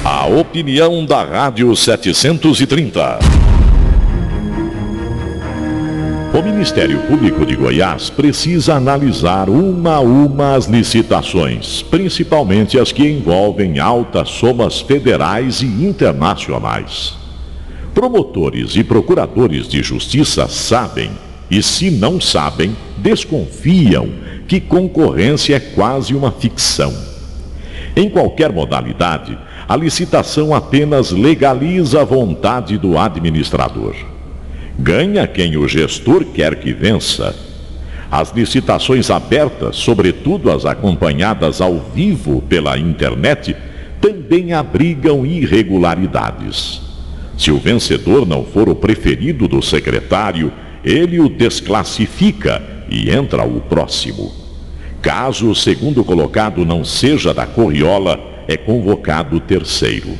A opinião da Rádio 730. O Ministério Público de Goiás precisa analisar uma a uma as licitações, principalmente as que envolvem altas somas federais e internacionais. Promotores e procuradores de justiça sabem, e se não sabem, desconfiam que concorrência é quase uma ficção. Em qualquer modalidade, a licitação apenas legaliza a vontade do administrador. Ganha quem o gestor quer que vença. As licitações abertas, sobretudo as acompanhadas ao vivo pela internet, também abrigam irregularidades. Se o vencedor não for o preferido do secretário, ele o desclassifica e entra o próximo. Caso o segundo colocado não seja da corriola, é convocado o terceiro.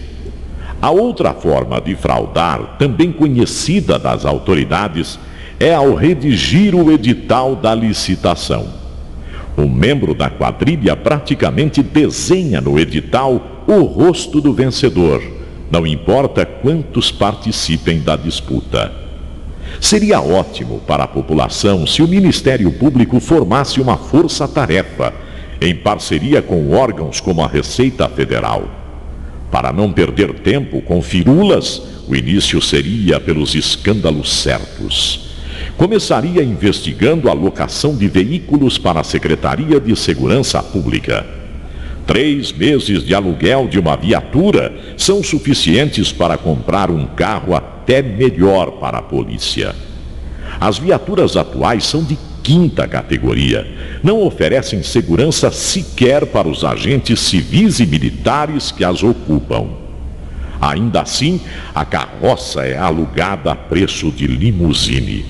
A outra forma de fraudar, também conhecida das autoridades, é ao redigir o edital da licitação. Um membro da quadrilha praticamente desenha no edital o rosto do vencedor, não importa quantos participem da disputa. Seria ótimo para a população se o Ministério Público formasse uma força-tarefa, em parceria com órgãos como a Receita Federal. Para não perder tempo com firulas, o início seria pelos escândalos certos. Começaria investigando a locação de veículos para a Secretaria de Segurança Pública. 3 meses de aluguel de uma viatura são suficientes para comprar um carro até melhor para a polícia. As viaturas atuais são de 5ª categoria. Não oferecem segurança sequer para os agentes civis e militares que as ocupam. Ainda assim, a carroça é alugada a preço de limusine.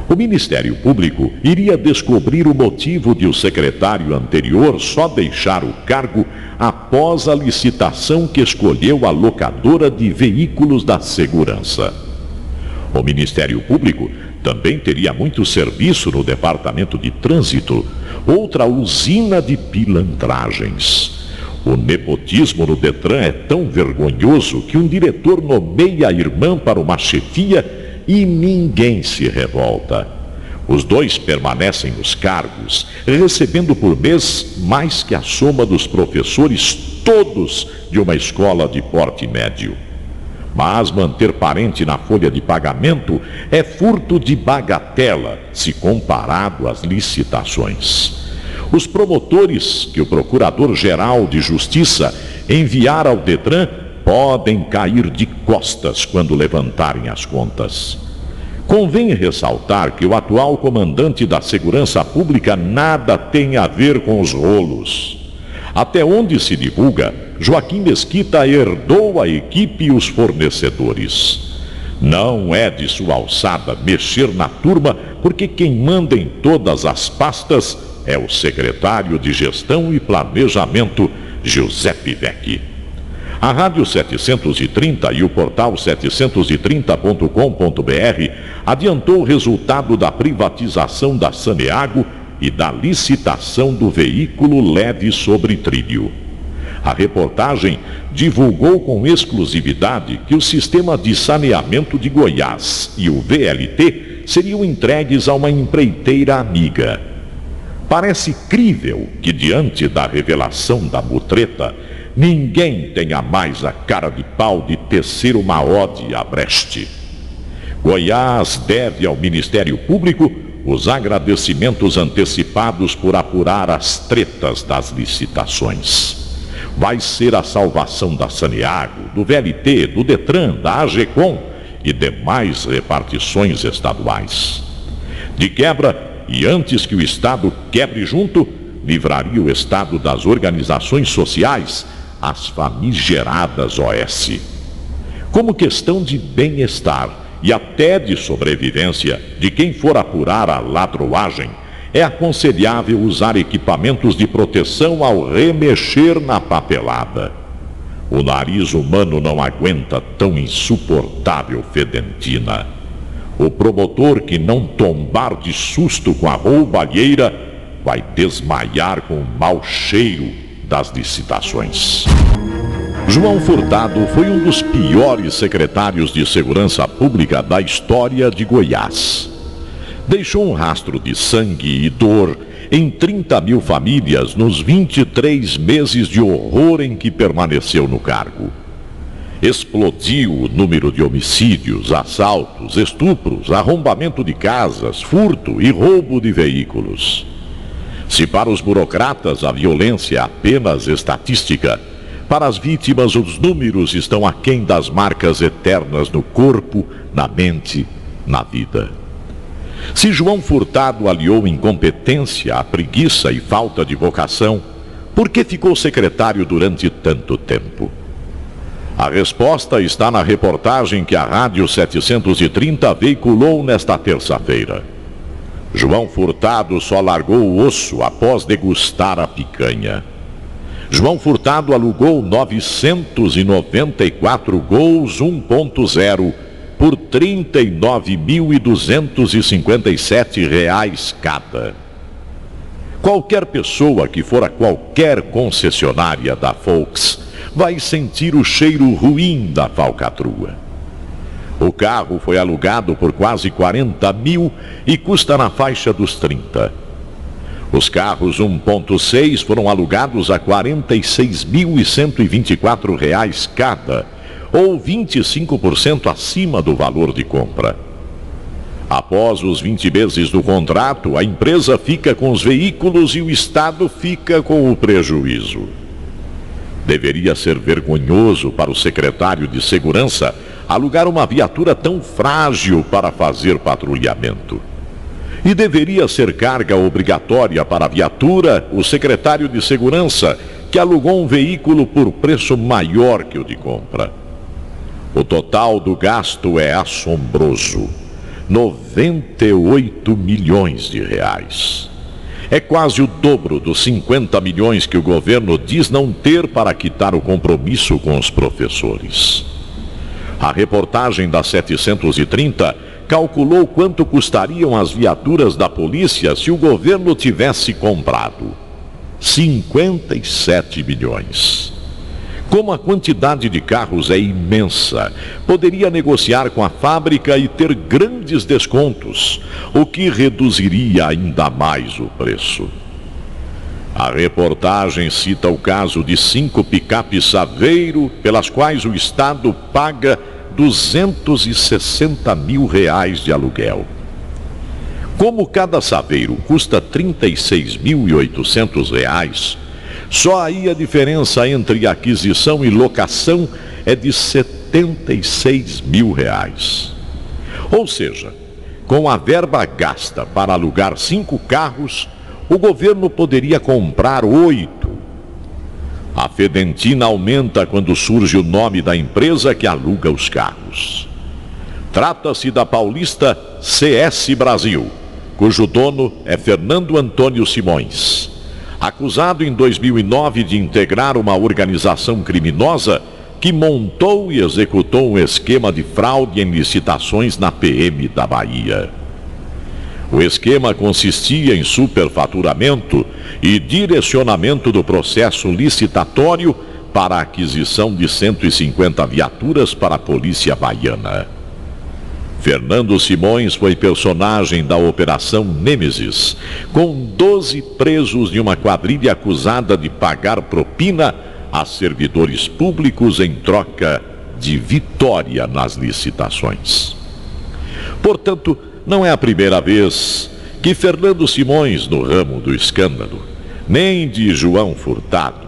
O Ministério Público iria descobrir o motivo de o secretário anterior só deixar o cargo após a licitação que escolheu a locadora de veículos da segurança. O Ministério Público também teria muito serviço no Departamento de Trânsito, outra usina de pilantragens. O nepotismo no Detran é tão vergonhoso que um diretor nomeia a irmã para uma chefia e ninguém se revolta. Os dois permanecem nos cargos, recebendo por mês mais que a soma dos professores todos de uma escola de porte médio. Mas manter parente na folha de pagamento é furto de bagatela, se comparado às licitações. Os promotores que o Procurador-Geral de Justiça enviar ao Detran podem cair de costas quando levantarem as contas. Convém ressaltar que o atual comandante da Segurança Pública nada tem a ver com os rolos. Até onde se divulga, Joaquim Mesquita herdou a equipe e os fornecedores. Não é de sua alçada mexer na turma, porque quem manda em todas as pastas é o secretário de Gestão e Planejamento, Giuseppe Vecchi. A Rádio 730 e o portal 730.com.br adiantou o resultado da privatização da Saneago e da licitação do veículo leve sobre trilho. A reportagem divulgou com exclusividade que o Sistema de Saneamento de Goiás e o VLT seriam entregues a uma empreiteira amiga. Parece crível que, diante da revelação da mutreta, ninguém tenha mais a cara de pau de tecer uma ode à Brecht. Goiás deve ao Ministério Público os agradecimentos antecipados por apurar as tretas das licitações. Vai ser a salvação da Saneago, do VLT, do Detran, da AGECOM e demais repartições estaduais. De quebra, e antes que o Estado quebre junto, livraria o Estado das organizações sociais, as famigeradas OS. Como questão de bem-estar e até de sobrevivência de quem for apurar a ladroagem, é aconselhável usar equipamentos de proteção ao remexer na papelada. O nariz humano não aguenta tão insuportável fedentina. O promotor que não tombar de susto com a roubalheira vai desmaiar com o mau cheiro das licitações. João Furtado foi um dos piores secretários de Segurança Pública da história de Goiás. Deixou um rastro de sangue e dor em 30 mil famílias nos 23 meses de horror em que permaneceu no cargo. Explodiu o número de homicídios, assaltos, estupros, arrombamento de casas, furto e roubo de veículos. Se para os burocratas a violência é apenas estatística, para as vítimas os números estão aquém das marcas eternas no corpo, na mente, na vida. Se João Furtado aliou incompetência à preguiça e falta de vocação, por que ficou secretário durante tanto tempo? A resposta está na reportagem que a Rádio 730 veiculou nesta terça-feira. João Furtado só largou o osso após degustar a picanha. João Furtado alugou 994 Gols 1.0 por R$ 39.257 cada. Qualquer pessoa que for a qualquer concessionária da Volks vai sentir o cheiro ruim da falcatrua. O carro foi alugado por quase 40 mil e custa na faixa dos 30. Os carros 1.6 foram alugados a R$ 46.124 cada, ou 25% acima do valor de compra. Após os 20 meses do contrato, a empresa fica com os veículos e o Estado fica com o prejuízo. Deveria ser vergonhoso para o secretário de Segurança alugar uma viatura tão frágil para fazer patrulhamento. E deveria ser carga obrigatória para a viatura o secretário de Segurança que alugou um veículo por preço maior que o de compra. O total do gasto é assombroso: 98 milhões de reais. É quase o dobro dos 50 milhões que o governo diz não ter para quitar o compromisso com os professores. A reportagem da 730 calculou quanto custariam as viaturas da polícia se o governo tivesse comprado: 57 milhões. Como a quantidade de carros é imensa, poderia negociar com a fábrica e ter grandes descontos, o que reduziria ainda mais o preço. A reportagem cita o caso de 5 picapes Saveiro, pelas quais o Estado paga R$ 260 mil de aluguel. Como cada Saveiro custa R$ 36.800, só aí a diferença entre aquisição e locação é de R$ 76 mil. Ou seja, com a verba gasta para alugar 5 carros, o governo poderia comprar 8. A fedentina aumenta quando surge o nome da empresa que aluga os carros. Trata-se da paulista CS Brasil, cujo dono é Fernando Antônio Simões. Acusado em 2009 de integrar uma organização criminosa que montou e executou um esquema de fraude em licitações na PM da Bahia. O esquema consistia em superfaturamento e direcionamento do processo licitatório para a aquisição de 150 viaturas para a polícia baiana. Fernando Simões foi personagem da Operação Nêmesis, com 12 presos de uma quadrilha acusada de pagar propina a servidores públicos em troca de vitória nas licitações. Portanto, não é a primeira vez que Fernando Simões no ramo do escândalo, nem de João Furtado.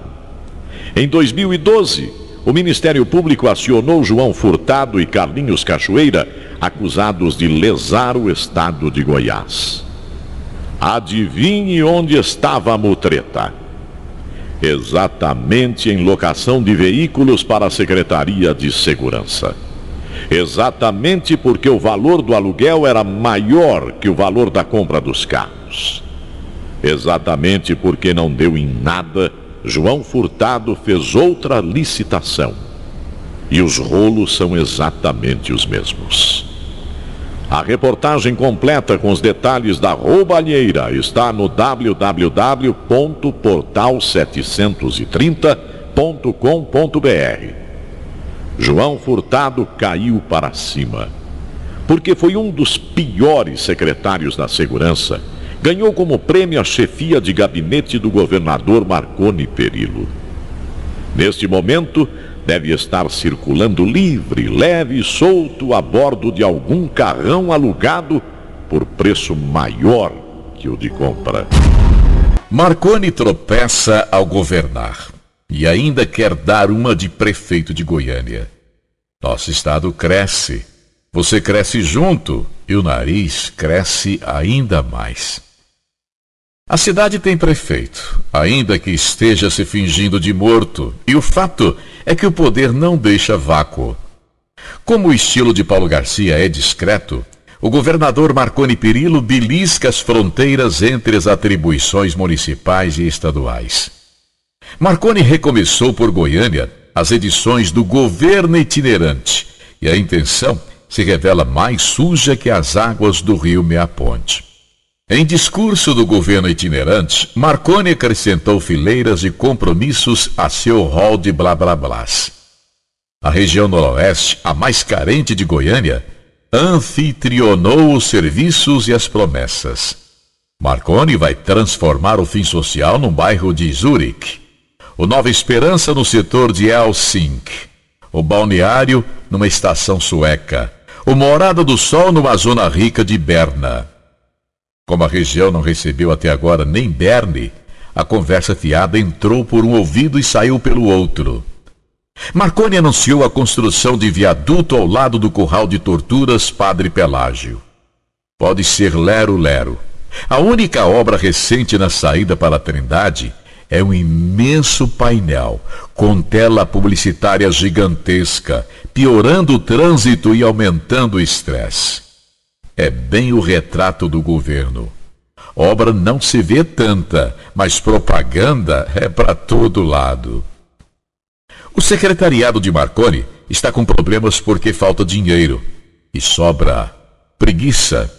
Em 2012, o Ministério Público acionou João Furtado e Carlinhos Cachoeira, acusados de lesar o estado de Goiás. Adivinhe onde estava a mutreta? Exatamente em locação de veículos para a Secretaria de Segurança. Exatamente porque o valor do aluguel era maior que o valor da compra dos carros. Exatamente porque não deu em nada, João Furtado fez outra licitação. E os rolos são exatamente os mesmos. A reportagem completa com os detalhes da roubalheira está no www.portal730.com.br. João Furtado caiu para cima, porque foi um dos piores secretários da segurança. Ganhou como prêmio a chefia de gabinete do governador Marconi Perillo. Neste momento, deve estar circulando livre, leve e solto a bordo de algum carrão alugado por preço maior que o de compra. Marconi tropeça ao governar e ainda quer dar uma de prefeito de Goiânia. Nosso estado cresce, você cresce junto e o nariz cresce ainda mais. A cidade tem prefeito, ainda que esteja se fingindo de morto, e o fato é que o poder não deixa vácuo. Como o estilo de Paulo Garcia é discreto, o governador Marconi Perillo belisca as fronteiras entre as atribuições municipais e estaduais. Marconi recomeçou por Goiânia as edições do governo itinerante, e a intenção se revela mais suja que as águas do rio Meaponte. Em discurso do governo itinerante, Marconi acrescentou fileiras de compromissos a seu rol de blá-blá-blás. A região noroeste, a mais carente de Goiânia, anfitrionou os serviços e as promessas. Marconi vai transformar o Fim Social num bairro de Zurique, o Nova Esperança no setor de Helsinki, o Balneário numa estação sueca, o Morada do Sol numa zona rica de Berna. Como a região não recebeu até agora nem berne, a conversa fiada entrou por um ouvido e saiu pelo outro. Marconi anunciou a construção de viaduto ao lado do Curral de Torturas Padre Pelágio. Pode ser lero-lero. A única obra recente na saída para a Trindade é um imenso painel com tela publicitária gigantesca, piorando o trânsito e aumentando o estresse. É bem o retrato do governo. Obra não se vê tanta, mas propaganda é para todo lado. O secretariado de Marconi está com problemas porque falta dinheiro e sobra preguiça.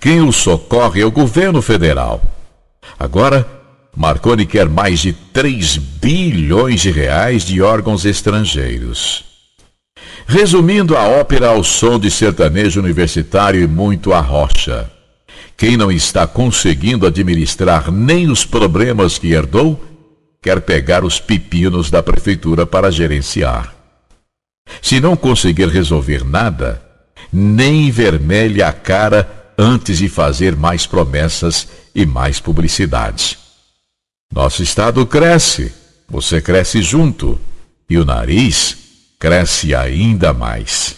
Quem o socorre é o governo federal. Agora, Marconi quer mais de 3 bilhões de reais de órgãos estrangeiros. Resumindo, a ópera ao som de sertanejo universitário e muito arrocha. Quem não está conseguindo administrar nem os problemas que herdou, quer pegar os pepinos da prefeitura para gerenciar. Se não conseguir resolver nada, nem envermelha a cara antes de fazer mais promessas e mais publicidade. Nosso estado cresce, você cresce junto, e o nariz cresce ainda mais.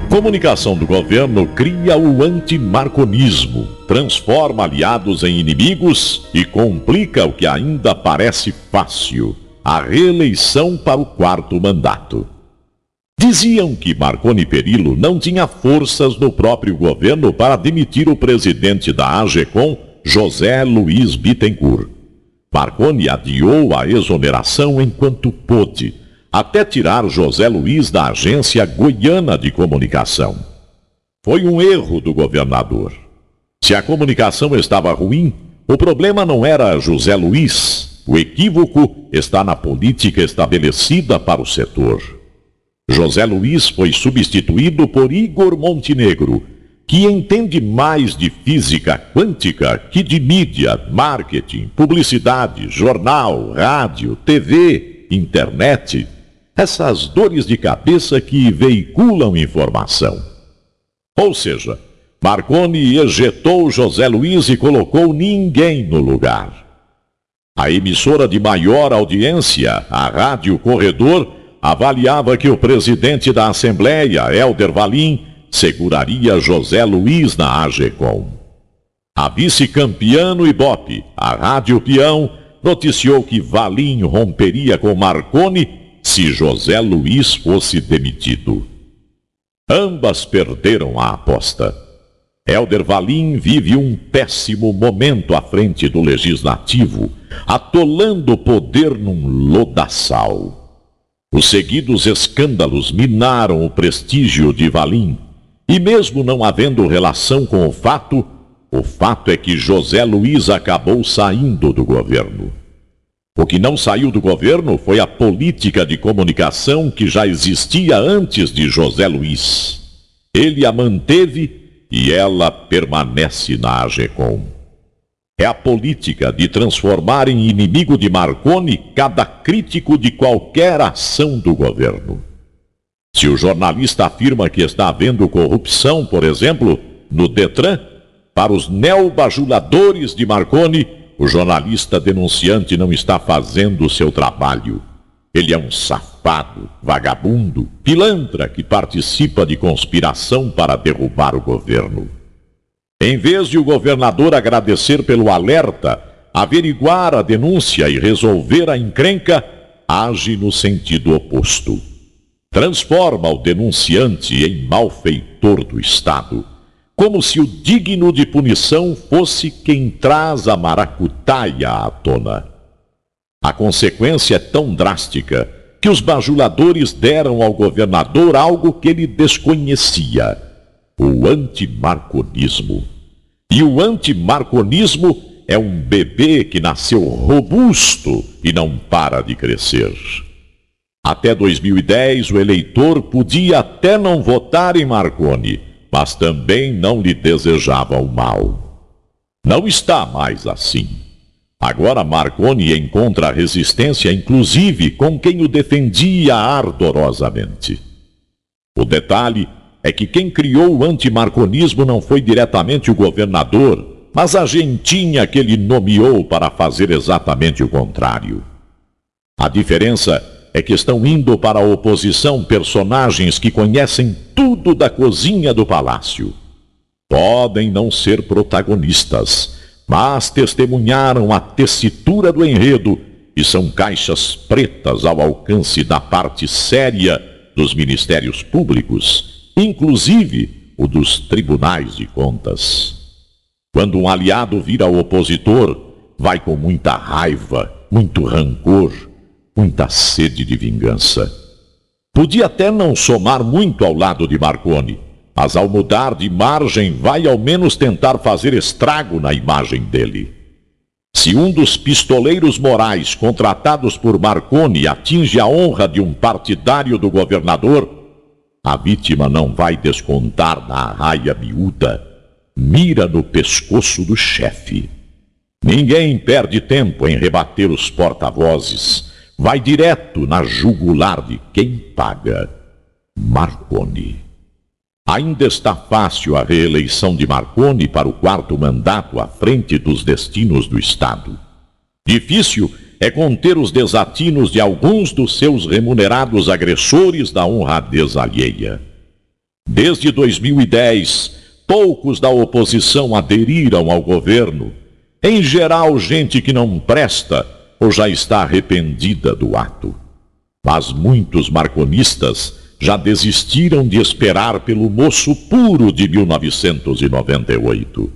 Comunicação do governo cria o antimarconismo, transforma aliados em inimigos e complica o que ainda parece fácil, a reeleição para o 4º mandato. Diziam que Marconi Perillo não tinha forças no próprio governo para demitir o presidente da AGECOM, José Luiz Bittencourt. Marconi adiou a exoneração enquanto pôde, até tirar José Luiz da Agência Goiana de Comunicação. Foi um erro do governador. Se a comunicação estava ruim, o problema não era José Luiz. O equívoco está na política estabelecida para o setor. José Luiz foi substituído por Igor Montenegro, que entende mais de física quântica que de mídia, marketing, publicidade, jornal, rádio, TV, internet. Essas dores de cabeça que veiculam informação. Ou seja, Marconi ejetou José Luiz e colocou ninguém no lugar. A emissora de maior audiência, a Rádio Corredor, avaliava que o presidente da Assembleia, Hélder Valim, seguraria José Luiz na AGECOM. A vice-campeã no Ibope, a Rádio Peão, noticiou que Valim romperia com Marconi se José Luiz fosse demitido. Ambas perderam a aposta. Hélder Valim vive um péssimo momento à frente do Legislativo, atolando o poder num lodaçal. Os seguidos escândalos minaram o prestígio de Valim, e mesmo não havendo relação com o fato é que José Luiz acabou saindo do governo. O que não saiu do governo foi a política de comunicação que já existia antes de José Luiz. Ele a manteve e ela permanece na AGECOM. É a política de transformar em inimigo de Marconi cada crítico de qualquer ação do governo. Se o jornalista afirma que está havendo corrupção, por exemplo, no Detran, para os neobajuladores de Marconi, o jornalista denunciante não está fazendo o seu trabalho. Ele é um safado, vagabundo, pilantra que participa de conspiração para derrubar o governo. Em vez de o governador agradecer pelo alerta, averiguar a denúncia e resolver a encrenca, age no sentido oposto. Transforma o denunciante em malfeitor do Estado, como se o digno de punição fosse quem traz a maracutaia à tona. A consequência é tão drástica que os bajuladores deram ao governador algo que ele desconhecia: o antimarconismo. E o antimarconismo é um bebê que nasceu robusto e não para de crescer. Até 2010, o eleitor podia até não votar em Marconi, mas também não lhe desejava o mal. Não está mais assim. Agora Marconi encontra resistência, inclusive, com quem o defendia ardorosamente. O detalhe é que quem criou o antimarconismo não foi diretamente o governador, mas a gentinha que ele nomeou para fazer exatamente o contrário. A diferença é que estão indo para a oposição personagens que conhecem tudo da cozinha do palácio. Podem não ser protagonistas, mas testemunharam a tessitura do enredo e são caixas pretas ao alcance da parte séria dos ministérios públicos, inclusive o dos tribunais de contas. Quando um aliado vira opositor, vai com muita raiva, muito rancor, muita sede de vingança. Podia até não somar muito ao lado de Marconi, mas ao mudar de margem vai ao menos tentar fazer estrago na imagem dele. Se um dos pistoleiros morais contratados por Marconi atinge a honra de um partidário do governador, a vítima não vai descontar na arraia miúda, mira no pescoço do chefe. Ninguém perde tempo em rebater os porta-vozes, vai direto na jugular de quem paga: Marconi. Ainda está fácil a reeleição de Marconi para o 4º mandato à frente dos destinos do Estado. Difícil é conter os desatinos de alguns dos seus remunerados agressores da honradez alheia. Desde 2010, poucos da oposição aderiram ao governo. Em geral, gente que não presta ou já está arrependida do ato. Mas muitos marconistas já desistiram de esperar pelo moço puro de 1998.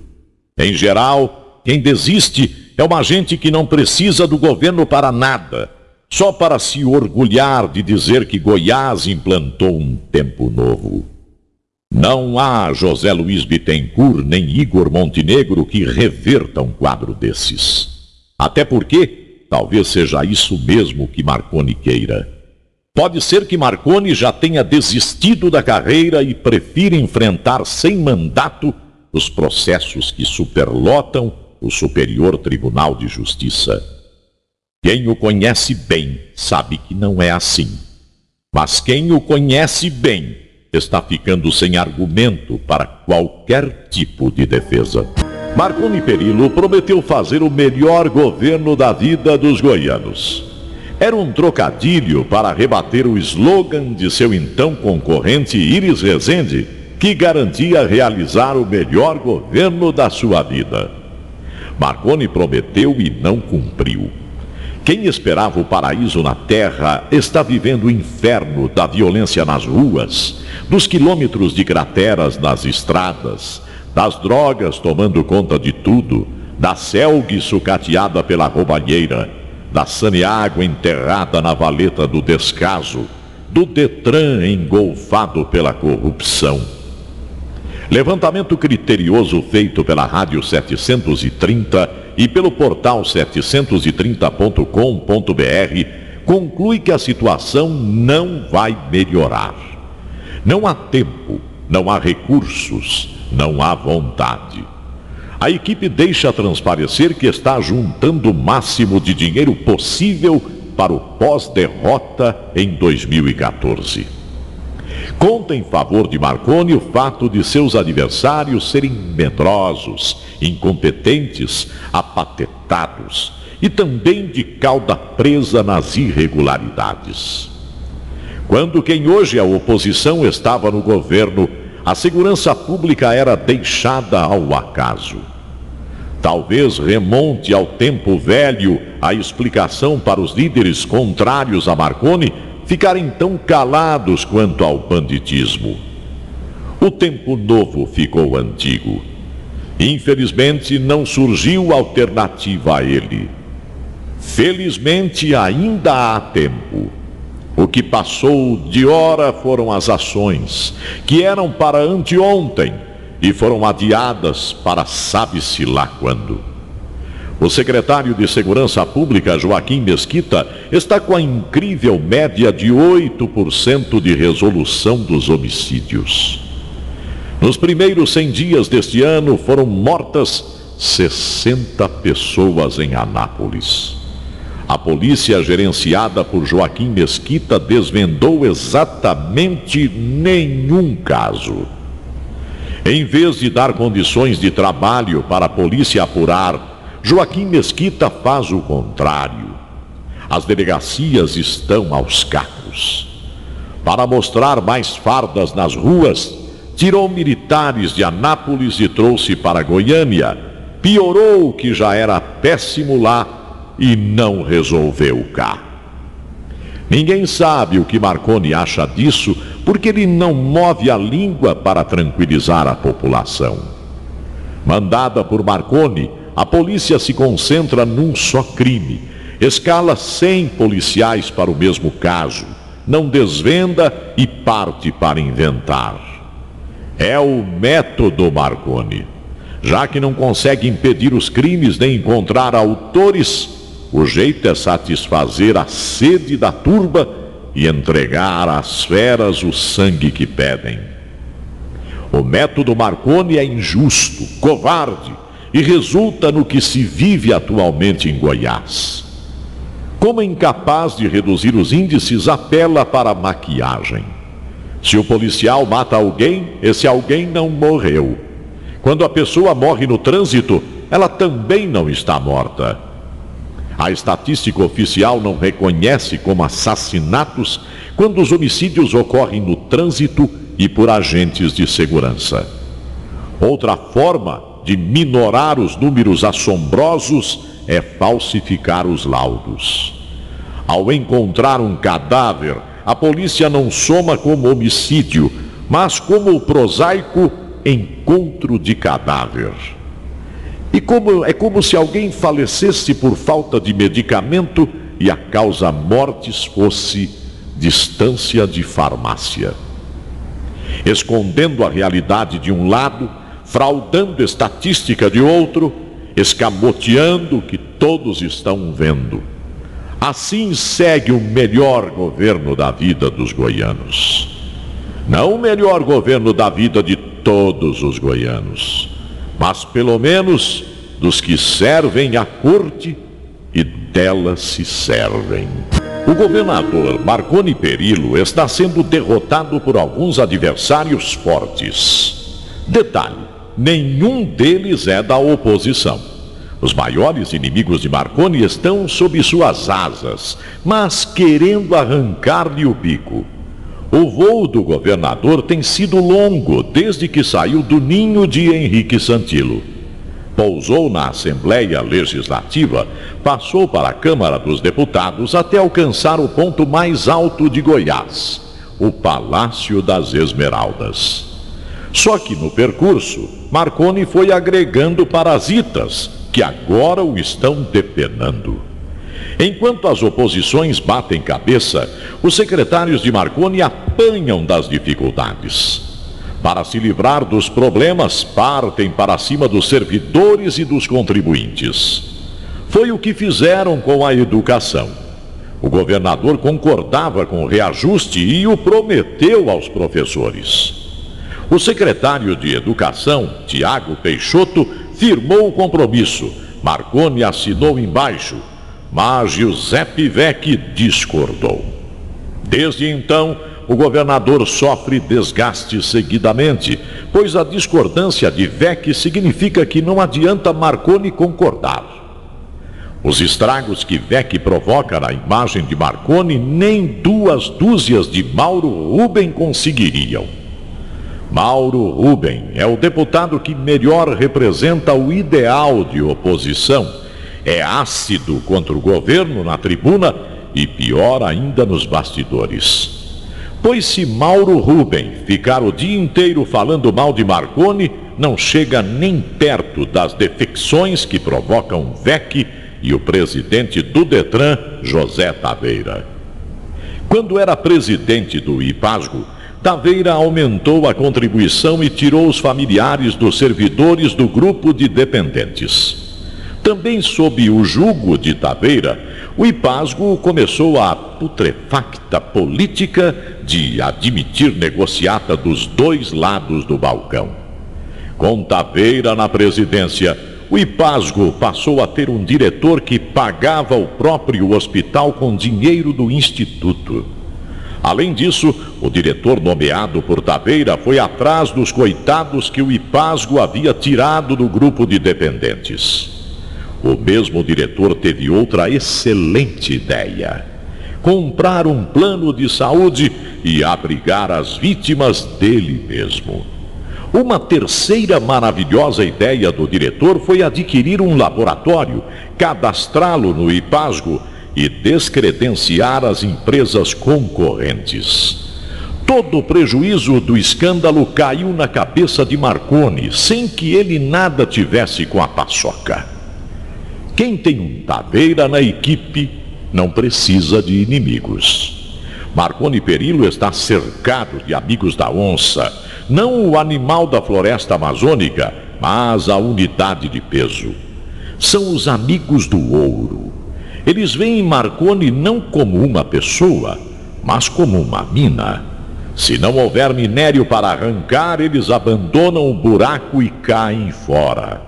Em geral, quem desiste é uma gente que não precisa do governo para nada, só para se orgulhar de dizer que Goiás implantou um tempo novo. Não há José Luiz Bittencourt nem Igor Montenegro que revertam um quadro desses. Até porque talvez seja isso mesmo que Marconi queira. Pode ser que Marconi já tenha desistido da carreira e prefira enfrentar sem mandato os processos que superlotam o Superior Tribunal de Justiça. Quem o conhece bem sabe que não é assim. Mas quem o conhece bem está ficando sem argumento para qualquer tipo de defesa. Marconi Perillo prometeu fazer o melhor governo da vida dos goianos. Era um trocadilho para rebater o slogan de seu então concorrente Iris Rezende, que garantia realizar o melhor governo da sua vida. Marconi prometeu e não cumpriu. Quem esperava o paraíso na terra está vivendo o inferno da violência nas ruas, dos quilômetros de crateras nas estradas, das drogas tomando conta de tudo, da selgue sucateada pela roubalheira, da Saneágua enterrada na valeta do descaso, do Detran engolfado pela corrupção. Levantamento criterioso feito pela Rádio 730 e pelo portal 730.com.br, conclui que a situação não vai melhorar. Não há tempo, não há recursos, não há vontade. A equipe deixa transparecer que está juntando o máximo de dinheiro possível para o pós-derrota em 2014. Conta em favor de Marconi o fato de seus adversários serem medrosos, incompetentes, apatetados e também de cauda presa nas irregularidades. Quando quem hoje é a oposição estava no governo, a segurança pública era deixada ao acaso. Talvez remonte ao tempo velho a explicação para os líderes contrários a Marconi ficarem tão calados quanto ao banditismo. O tempo novo ficou antigo. Infelizmente, não surgiu alternativa a ele. Felizmente, ainda há tempo. O que passou de hora foram as ações, que eram para anteontem e foram adiadas para sabe-se lá quando. O secretário de Segurança Pública, Joaquim Mesquita, está com a incrível média de 8% de resolução dos homicídios. Nos primeiros 100 dias deste ano foram mortas 60 pessoas em Anápolis. A polícia gerenciada por Joaquim Mesquita desvendou exatamente nenhum caso. Em vez de dar condições de trabalho para a polícia apurar, Joaquim Mesquita faz o contrário. As delegacias estão aos cacos. Para mostrar mais fardas nas ruas, tirou militares de Anápolis e trouxe para Goiânia, piorou o que já era péssimo lá e não resolveu cá. Ninguém sabe o que Marconi acha disso, porque ele não move a língua para tranquilizar a população. Mandada por Marconi, a polícia se concentra num só crime, escala 100 policiais para o mesmo caso, não desvenda e parte para inventar. É o método Marconi. Já que não consegue impedir os crimes nem encontrar autores, o jeito é satisfazer a sede da turba e entregar às feras o sangue que pedem. O método Marconi é injusto, covarde e resulta no que se vive atualmente em Goiás. Como incapaz de reduzir os índices, apela para a maquiagem. Se o policial mata alguém, esse alguém não morreu. Quando a pessoa morre no trânsito, ela também não está morta. A estatística oficial não reconhece como assassinatos quando os homicídios ocorrem no trânsito e por agentes de segurança. Outra forma de minorar os números assombrosos é falsificar os laudos. Ao encontrar um cadáver, a polícia não soma como homicídio, mas como o prosaico encontro de cadáver. É como se alguém falecesse por falta de medicamento e a causa mortis fosse distância de farmácia. Escondendo a realidade de um lado, fraudando estatística de outro, escamoteando o que todos estão vendo. Assim segue o melhor governo da vida dos goianos. Não o melhor governo da vida de todos os goianos, mas pelo menos dos que servem à corte e dela se servem. O governador Marconi Perillo está sendo derrotado por alguns adversários fortes. Detalhe: nenhum deles é da oposição. Os maiores inimigos de Marconi estão sob suas asas, mas querendo arrancar-lhe o bico. O voo do governador tem sido longo desde que saiu do ninho de Henrique Santilo. Pousou na Assembleia Legislativa, passou para a Câmara dos Deputados até alcançar o ponto mais alto de Goiás, o Palácio das Esmeraldas. Só que no percurso, Marconi foi agregando parasitas que agora o estão depenando. Enquanto as oposições batem cabeça, os secretários de Marconi apanham das dificuldades. Para se livrar dos problemas, partem para cima dos servidores e dos contribuintes. Foi o que fizeram com a educação. O governador concordava com o reajuste e o prometeu aos professores. O secretário de Educação, Tiago Peixoto, firmou o compromisso. Marconi assinou embaixo, mas Giuseppe Vecchi discordou. Desde então, o governador sofre desgaste seguidamente, pois a discordância de Vecchi significa que não adianta Marconi concordar. Os estragos que Vecchi provoca na imagem de Marconi, nem 2 dúzias de Mauro Rubem conseguiriam. Mauro Rubem é o deputado que melhor representa o ideal de oposição. É ácido contra o governo na tribuna e pior ainda nos bastidores. Pois se Mauro Rubem ficar o dia inteiro falando mal de Marconi, não chega nem perto das defecções que provocam Vecchi e o presidente do Detran, José Taveira. Quando era presidente do IPASGO, Taveira aumentou a contribuição e tirou os familiares dos servidores do grupo de dependentes. Também sob o jugo de Taveira, o IPASGO começou a putrefacta política de admitir negociata dos 2 lados do balcão. Com Taveira na presidência, o IPASGO passou a ter um diretor que pagava o próprio hospital com dinheiro do Instituto. Além disso, o diretor nomeado por Taveira foi atrás dos coitados que o IPASGO havia tirado do grupo de dependentes. O mesmo diretor teve outra excelente ideia: comprar um plano de saúde e abrigar as vítimas dele mesmo. Uma terceira maravilhosa ideia do diretor foi adquirir um laboratório, cadastrá-lo no IPASGO e descredenciar as empresas concorrentes. Todo o prejuízo do escândalo caiu na cabeça de Marconi, sem que ele nada tivesse com a paçoca. Quem tem um Taveira na equipe não precisa de inimigos. Marconi Perillo está cercado de amigos da onça, não o animal da floresta amazônica, mas a unidade de peso. São os amigos do ouro. Eles veem Marconi não como uma pessoa, mas como uma mina. Se não houver minério para arrancar, eles abandonam o buraco e caem fora.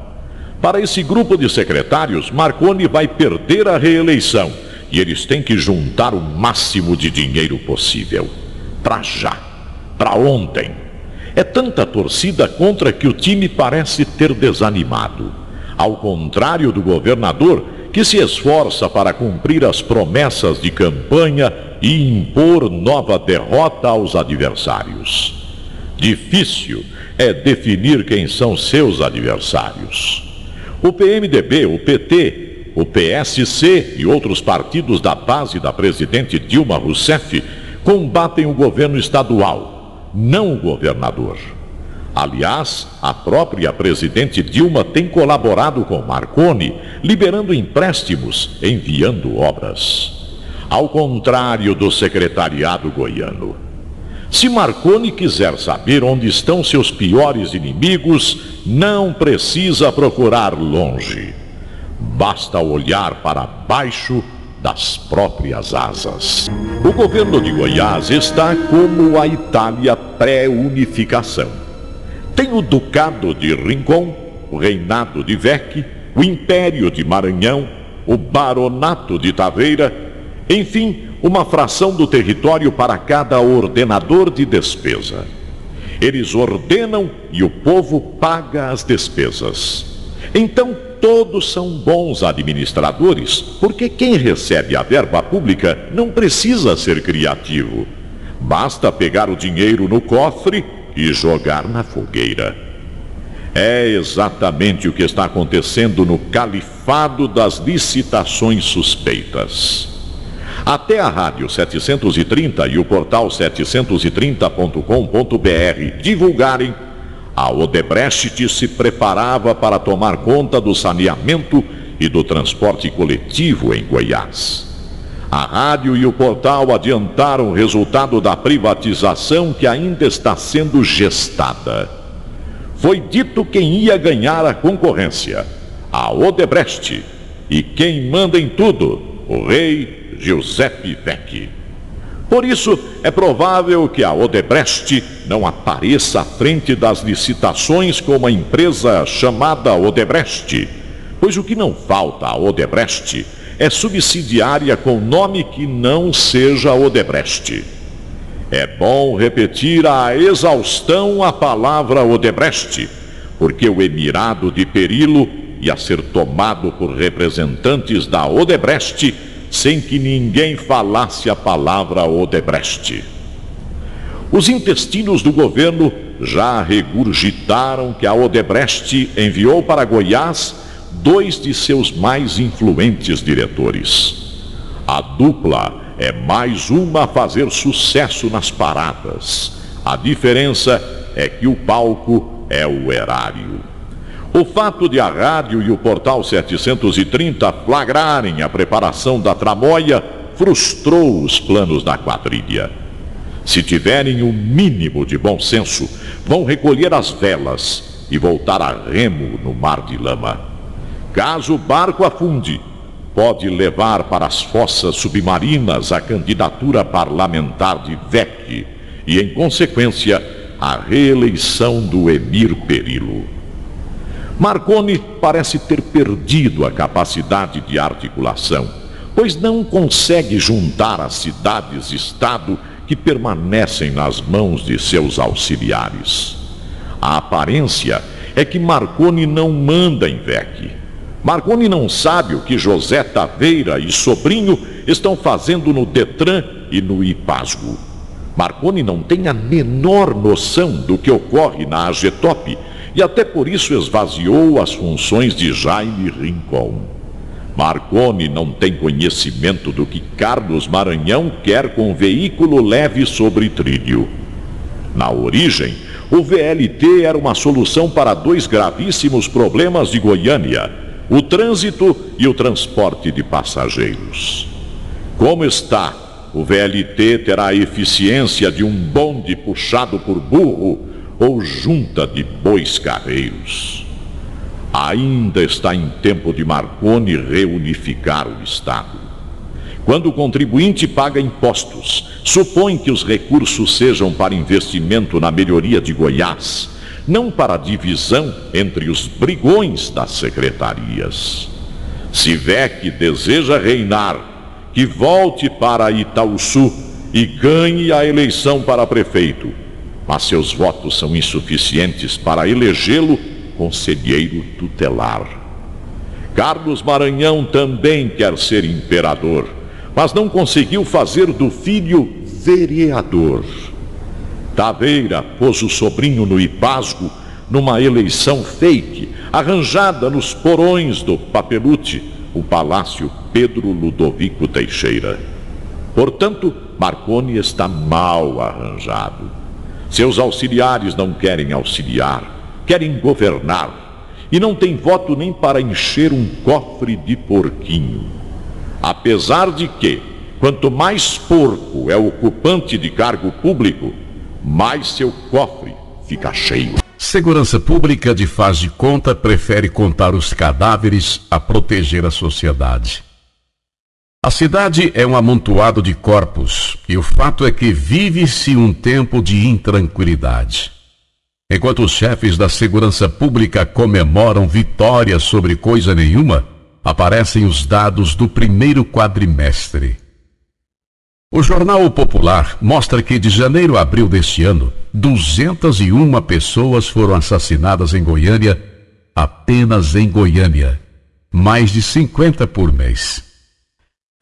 Para esse grupo de secretários, Marconi vai perder a reeleição e eles têm que juntar o máximo de dinheiro possível. Para já, para ontem. É tanta torcida contra que o time parece ter desanimado. Ao contrário do governador, que se esforça para cumprir as promessas de campanha e impor nova derrota aos adversários. Difícil é definir quem são seus adversários. O PMDB, o PT, o PSC e outros partidos da base da presidente Dilma Rousseff combatem o governo estadual, não o governador. Aliás, a própria presidente Dilma tem colaborado com Marconi, liberando empréstimos, enviando obras. Ao contrário do secretariado goiano. Se Marconi quiser saber onde estão seus piores inimigos, não precisa procurar longe. Basta olhar para baixo das próprias asas. O governo de Goiás está como a Itália pré-unificação. Tem o Ducado de Rincon, o Reinado de Vecchi, o Império de Maranhão, o Baronato de Taveira, enfim, uma fração do território para cada ordenador de despesa. Eles ordenam e o povo paga as despesas. Então, todos são bons administradores, porque quem recebe a verba pública não precisa ser criativo. Basta pegar o dinheiro no cofre e jogar na fogueira. É exatamente o que está acontecendo no califado das licitações suspeitas. Até a Rádio 730 e o portal 730.com.br divulgarem, a Odebrecht se preparava para tomar conta do saneamento e do transporte coletivo em Goiás. A rádio e o portal adiantaram o resultado da privatização que ainda está sendo gestada. Foi dito quem ia ganhar a concorrência, a Odebrecht, e quem manda em tudo, o rei Giuseppe Vecchi. Por isso, é provável que a Odebrecht não apareça à frente das licitações com uma empresa chamada Odebrecht, pois o que não falta à Odebrecht é subsidiária com nome que não seja Odebrecht. É bom repetir à exaustão a palavra Odebrecht, porque o Emirado de Perillo ia ser tomado por representantes da Odebrecht sem que ninguém falasse a palavra Odebrecht. Os intestinos do governo já regurgitaram que a Odebrecht enviou para Goiás 2 de seus mais influentes diretores. A dupla é mais uma a fazer sucesso nas paradas. A diferença é que o palco é o erário. O fato de a rádio e o portal 730 flagrarem a preparação da tramóia frustrou os planos da quadrilha. Se tiverem o mínimo de bom senso, vão recolher as velas e voltar a remo no mar de lama. Caso o barco afunde, pode levar para as fossas submarinas a candidatura parlamentar de Vecchi e, em consequência, a reeleição do Emir Perillo. Marconi parece ter perdido a capacidade de articulação, pois não consegue juntar as cidades-estado que permanecem nas mãos de seus auxiliares. A aparência é que Marconi não manda em Vecchi. Marconi não sabe o que José Taveira e sobrinho estão fazendo no Detran e no IPASGO. Marconi não tem a menor noção do que ocorre na AGETOP e até por isso esvaziou as funções de Jaime Rincon. Marconi não tem conhecimento do que Carlos Maranhão quer com veículo leve sobre trilho. Na origem, o VLT era uma solução para 2 gravíssimos problemas de Goiânia: o trânsito e o transporte de passageiros. Como está, o VLT terá a eficiência de um bonde puxado por burro ou junta de bois carreiros. Ainda está em tempo de Marconi reunificar o Estado. Quando o contribuinte paga impostos, supõe que os recursos sejam para investimento na melhoria de Goiás, não para divisão entre os brigões das secretarias. Se Vecchi deseja reinar, que volte para Itaúsu e ganhe a eleição para prefeito, mas seus votos são insuficientes para elegê-lo conselheiro tutelar. Carlos Maranhão também quer ser imperador, mas não conseguiu fazer do filho vereador. Taveira pôs o sobrinho no IPASGO numa eleição fake, arranjada nos porões do Papelute, o Palácio Pedro Ludovico Teixeira. Portanto, Marconi está mal arranjado. Seus auxiliares não querem auxiliar, querem governar, e não tem voto nem para encher um cofre de porquinho. Apesar de que, quanto mais porco é o ocupante de cargo público, mais seu cofre fica cheio. Segurança Pública, de faz de conta, prefere contar os cadáveres a proteger a sociedade. A cidade é um amontoado de corpos, e o fato é que vive-se um tempo de intranquilidade. Enquanto os chefes da Segurança Pública comemoram vitória sobre coisa nenhuma, aparecem os dados do primeiro quadrimestre. O Jornal Popular mostra que de janeiro a abril deste ano, 201 pessoas foram assassinadas em Goiânia, apenas em Goiânia, mais de 50 por mês.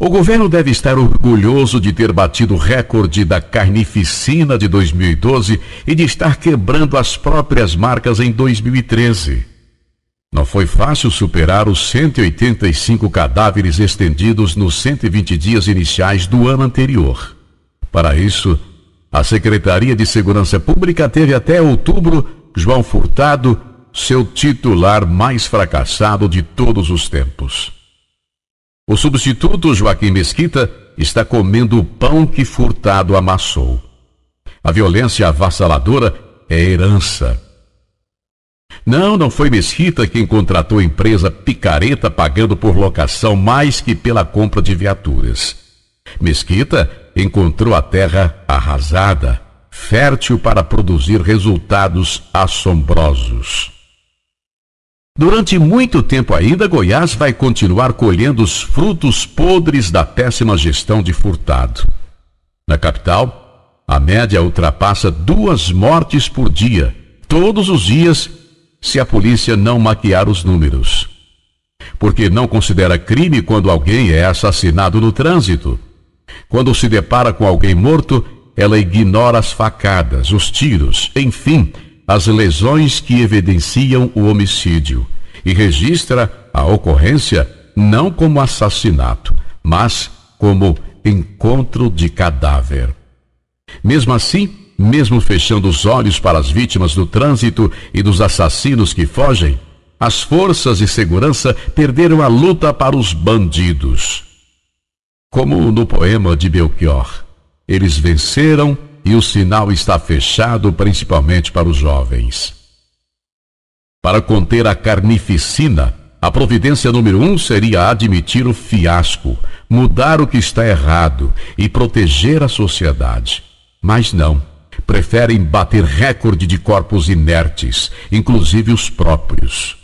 O governo deve estar orgulhoso de ter batido o recorde da carnificina de 2012 e de estar quebrando as próprias marcas em 2013. Não foi fácil superar os 185 cadáveres estendidos nos 120 dias iniciais do ano anterior. Para isso, a Secretaria de Segurança Pública teve até outubro João Furtado, seu titular mais fracassado de todos os tempos. O substituto Joaquim Mesquita está comendo o pão que furtado amassou. A violência avassaladora é herança. Não foi Mesquita quem contratou a empresa picareta pagando por locação mais que pela compra de viaturas. Mesquita encontrou a terra arrasada, fértil para produzir resultados assombrosos. Durante muito tempo ainda, Goiás vai continuar colhendo os frutos podres da péssima gestão de Furtado. Na capital, a média ultrapassa 2 mortes por dia, todos os dias, se a polícia não maquiar os números. Porque não considera crime quando alguém é assassinado no trânsito. Quando se depara com alguém morto, ela ignora as facadas, os tiros, enfim, as lesões que evidenciam o homicídio e registra a ocorrência não como assassinato, mas como encontro de cadáver. Mesmo assim, mesmo fechando os olhos para as vítimas do trânsito e dos assassinos que fogem, as forças de segurança perderam a luta para os bandidos. Como no poema de Belchior, eles venceram e o sinal está fechado principalmente para os jovens. Para conter a carnificina, a providência número 1 seria admitir o fiasco, mudar o que está errado e proteger a sociedade. Mas não, preferem bater recorde de corpos inertes, inclusive os próprios.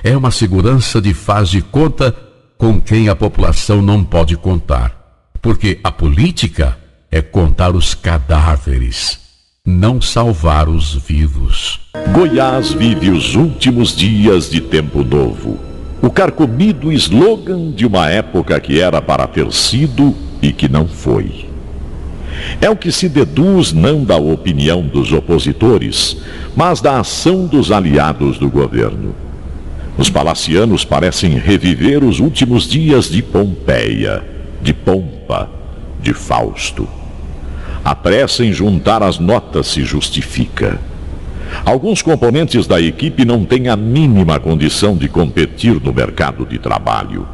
É uma segurança de faz de conta com quem a população não pode contar, porque a política é contar os cadáveres, não salvar os vivos. Goiás vive os últimos dias de tempo novo. O carcomido slogan de uma época que era para ter sido e que não foi. É o que se deduz não da opinião dos opositores, mas da ação dos aliados do governo. Os palacianos parecem reviver os últimos dias de Pompeia, de Pompa, de Fausto. A pressa em juntar as notas se justifica. Alguns componentes da equipe não têm a mínima condição de competir no mercado de trabalho.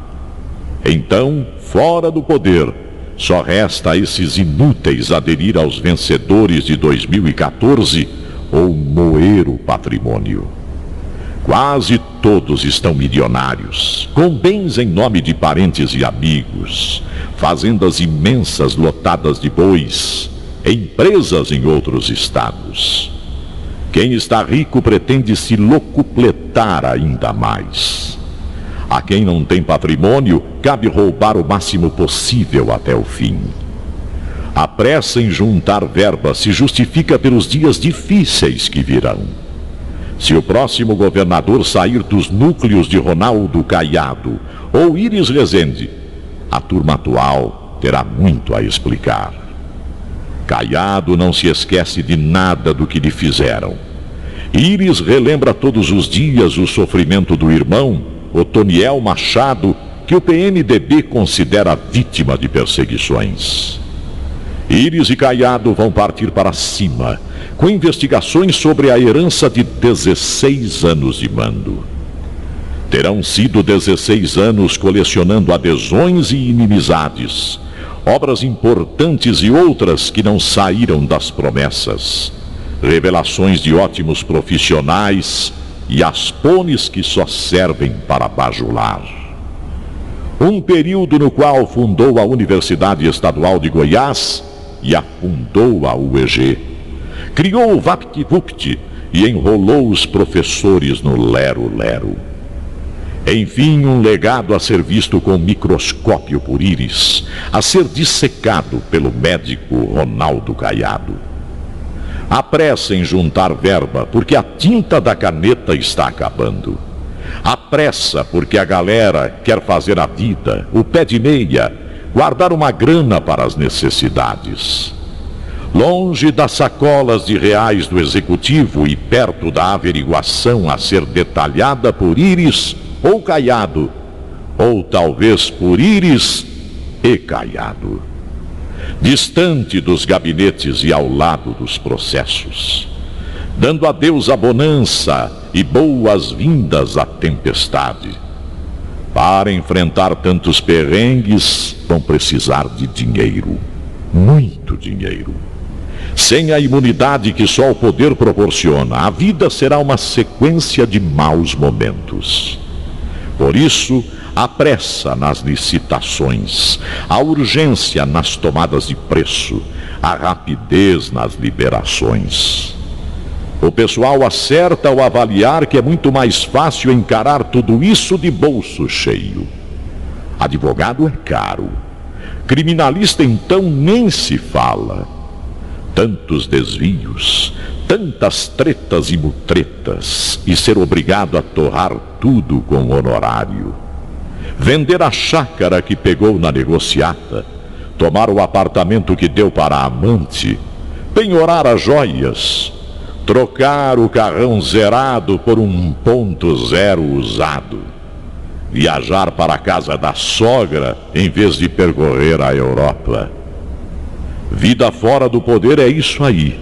Então, fora do poder, só resta a esses inúteis aderir aos vencedores de 2014 ou moer o patrimônio. Quase todos estão milionários, com bens em nome de parentes e amigos, fazendas imensas lotadas de bois, empresas em outros estados. Quem está rico pretende se locupletar ainda mais. A quem não tem patrimônio, cabe roubar o máximo possível até o fim. A pressa em juntar verba se justifica pelos dias difíceis que virão. Se o próximo governador sair dos núcleos de Ronaldo Caiado ou Íris Rezende, a turma atual terá muito a explicar. Caiado não se esquece de nada do que lhe fizeram. Íris relembra todos os dias o sofrimento do irmão, Otoniel Machado, que o PMDB considera vítima de perseguições. Íris e Caiado vão partir para cima, com investigações sobre a herança de 16 anos de mando. Terão sido 16 anos colecionando adesões e inimizades, obras importantes e outras que não saíram das promessas, revelações de ótimos profissionais e aspones que só servem para bajular. Um período no qual fundou a Universidade Estadual de Goiás e afundou a UEG. Criou o VaptVupt e enrolou os professores no lero-lero. Enfim, um legado a ser visto com microscópio por Íris, a ser dissecado pelo médico Ronaldo Caiado. Há pressa em juntar verba, porque a tinta da caneta está acabando. Há pressa porque a galera quer fazer a vida, o pé de meia, guardar uma grana para as necessidades. Longe das sacolas de reais do executivo e perto da averiguação a ser detalhada por Íris ou Caiado, ou talvez por Íris e Caiado. Distante dos gabinetes e ao lado dos processos, dando adeus à bonança e boas-vindas à tempestade. Para enfrentar tantos perrengues, vão precisar de dinheiro. Muito dinheiro. Sem a imunidade que só o poder proporciona, a vida será uma sequência de maus momentos. Por isso, a pressa nas licitações, a urgência nas tomadas de preço, a rapidez nas liberações. O pessoal acerta ao avaliar que é muito mais fácil encarar tudo isso de bolso cheio. Advogado é caro. Criminalista então nem se fala. Tantos desvios, tantas tretas e mutretas, e ser obrigado a torrar tudo com honorário. Vender a chácara que pegou na negociata, tomar o apartamento que deu para a amante, penhorar as joias, trocar o carrão zerado por um 1.0 usado, viajar para a casa da sogra em vez de percorrer a Europa. Vida fora do poder é isso aí.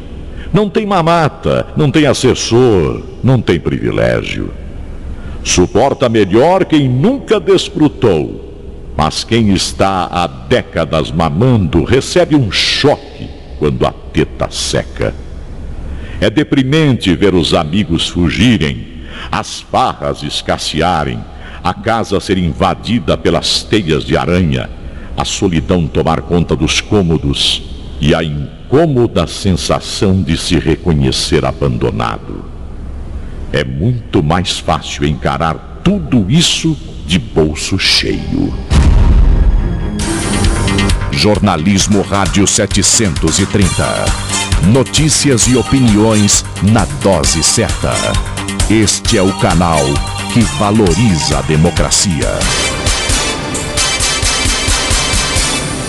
Não tem mamata, não tem assessor, não tem privilégio. Suporta melhor quem nunca desfrutou, mas quem está há décadas mamando recebe um choque quando a teta seca. É deprimente ver os amigos fugirem, as farras escassearem, a casa ser invadida pelas teias de aranha, a solidão tomar conta dos cômodos e a incômoda sensação de se reconhecer abandonado. É muito mais fácil encarar tudo isso de bolso cheio. Jornalismo Rádio 730. Notícias e opiniões na dose certa. Este é o canal que valoriza a democracia.